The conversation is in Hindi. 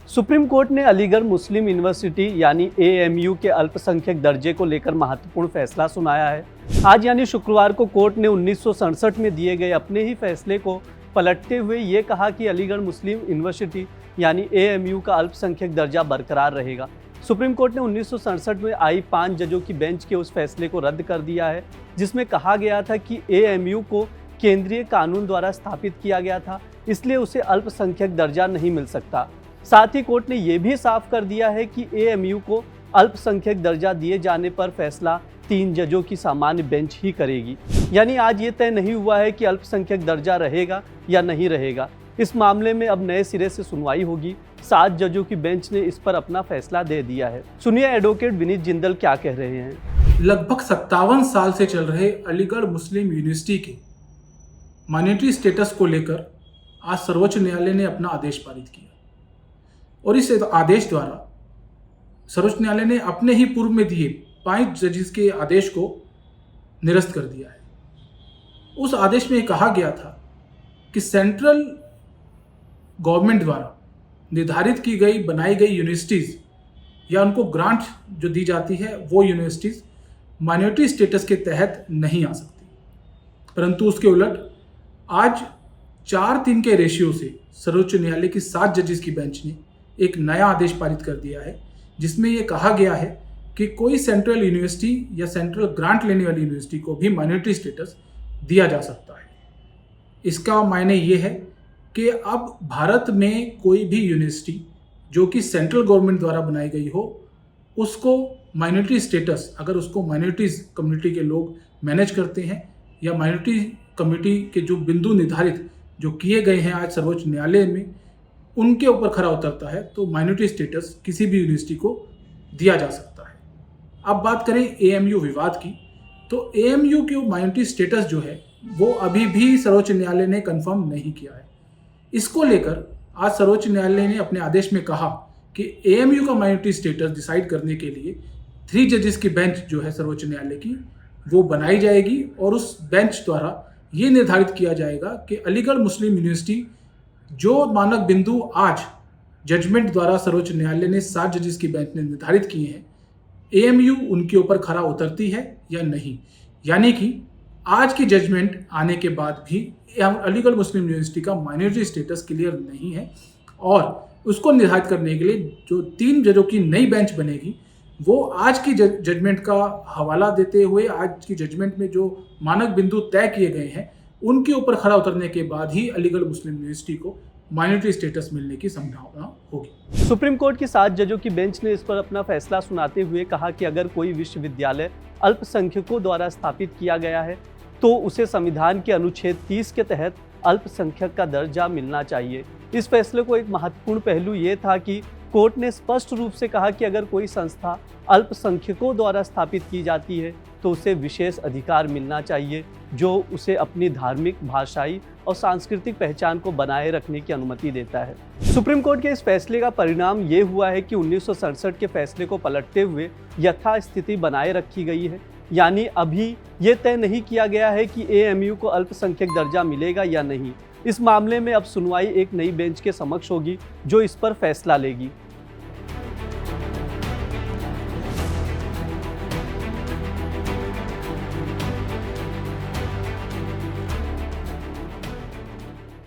सुप्रीम कोर्ट ने अलीगढ़ मुस्लिम यूनिवर्सिटी यानी एएमयू के अल्पसंख्यक दर्जे को लेकर महत्वपूर्ण फैसला सुनाया है। आज यानी शुक्रवार को कोर्ट ने 1967 में दिए गए अपने ही फैसले को पलटते हुए ये कहा कि अलीगढ़ मुस्लिम यूनिवर्सिटी यानी एएमयू का अल्पसंख्यक दर्जा बरकरार रहेगा। सुप्रीम कोर्ट ने 1967 में आई 5 जजों की बेंच के उस फैसले को रद्द कर दिया है, जिसमें कहा गया था कि एएमयू को केंद्रीय कानून द्वारा स्थापित किया गया था, इसलिए उसे अल्पसंख्यक दर्जा नहीं मिल सकता। साथ ही कोर्ट ने यह भी साफ कर दिया है कि एएमयू को अल्पसंख्यक दर्जा दिए जाने पर फैसला 3 जजों की सामान्य बेंच ही करेगी। यानी आज ये तय नहीं हुआ है कि अल्पसंख्यक दर्जा रहेगा या नहीं रहेगा। इस मामले में अब नए सिरे से सुनवाई होगी। 7 जजों की बेंच ने इस पर अपना फैसला दे दिया है। सुनिए एडवोकेट विनीत जिंदल क्या कह रहे हैं। लगभग 57 साल से चल रहे अलीगढ़ मुस्लिम यूनिवर्सिटी के माइनॉरिटी स्टेटस को लेकर आज सर्वोच्च न्यायालय ने अपना आदेश पारित किया और इस आदेश द्वारा सर्वोच्च न्यायालय ने अपने ही पूर्व में दिए 5 जजेस के आदेश को निरस्त कर दिया है। उस आदेश में कहा गया था कि सेंट्रल गवर्नमेंट द्वारा निर्धारित की गई बनाई गई यूनिवर्सिटीज़ या उनको ग्रांट जो दी जाती है वो यूनिवर्सिटीज़ माइनॉरिटी स्टेटस के तहत नहीं आ सकती, परंतु उसके उलट आज 4-3 के रेशियो से सर्वोच्च न्यायालय की 7 जजेस की बेंच ने एक नया आदेश पारित कर दिया है, जिसमें यह कहा गया है कि कोई सेंट्रल यूनिवर्सिटी या सेंट्रल ग्रांट लेने वाली यूनिवर्सिटी को भी माइनॉरिटी स्टेटस दिया जा सकता है। इसका मायने ये है कि अब भारत में कोई भी यूनिवर्सिटी जो कि सेंट्रल गवर्नमेंट द्वारा बनाई गई हो, उसको माइनॉरिटी स्टेटस, अगर उसको माइनॉरिटीज़ कम्युनिटी के लोग मैनेज करते हैं या माइनॉरिटी कम्युनिटी के जो बिंदु निर्धारित जो किए गए हैं आज सर्वोच्च न्यायालय में, उनके ऊपर खरा उतरता है तो माइनॉरिटी स्टेटस किसी भी यूनिवर्सिटी को दिया जा सकता है। अब बात करें एएमयू विवाद की, तो एएमयू की माइनॉरिटी स्टेटस जो है वो अभी भी सर्वोच्च न्यायालय ने कंफर्म नहीं किया है। इसको लेकर आज सर्वोच्च न्यायालय ने अपने आदेश में कहा कि एएमयू का माइनॉरिटी स्टेटस डिसाइड करने के लिए 3 जजेस की बेंच जो है सर्वोच्च न्यायालय की वो बनाई जाएगी और उस बेंच द्वारा ये निर्धारित किया जाएगा कि अलीगढ़ मुस्लिम यूनिवर्सिटी जो मानक बिंदु आज जजमेंट द्वारा सर्वोच्च न्यायालय ने 7 जजेस की बेंच ने निर्धारित किए हैं, एएमयू उनके ऊपर खरा उतरती है या नहीं। यानी कि आज की जजमेंट आने के बाद भी अलीगढ़ मुस्लिम यूनिवर्सिटी का माइनॉरिटी स्टेटस क्लियर नहीं है और उसको निर्धारित करने के लिए जो 3 जजों की नई बेंच बनेगी वो आज की जजमेंट का हवाला देते हुए आज की जजमेंट में जो मानक बिंदु तय किए गए हैं उनके ऊपर खरा उतरने के बाद ही अलीगढ़ मुस्लिम यूनिवर्सिटी को माइनॉरिटी स्टेटस मिलने की संभावना होगी। सुप्रीम कोर्ट की 7 जजों की बेंच ने इस पर अपना फैसला सुनाते हुए कहा कि अगर कोई विश्वविद्यालय अल्पसंख्यकों द्वारा स्थापित किया गया है तो उसे संविधान के अनुच्छेद 30 के तहत अल्पसंख्यक का दर्जा मिलना चाहिए। इस फैसले को एक महत्वपूर्ण पहलू ये था कि कोर्ट ने स्पष्ट रूप से कहा कि अगर कोई संस्था अल्पसंख्यकों द्वारा स्थापित की जाती है तो उसे विशेष अधिकार मिलना चाहिए जो उसे अपनी धार्मिक, भाषाई और सांस्कृतिक पहचान को बनाए रखने की अनुमति देता है। सुप्रीम कोर्ट के इस फैसले का परिणाम ये हुआ है कि 1967 के फैसले को पलटते हुए यथास्थिति बनाए रखी गई है। यानी अभी ये तय नहीं किया गया है कि एएमयू को अल्पसंख्यक दर्जा मिलेगा या नहीं। इस मामले में अब सुनवाई एक नई बेंच के समक्ष होगी जो इस पर फैसला लेगी।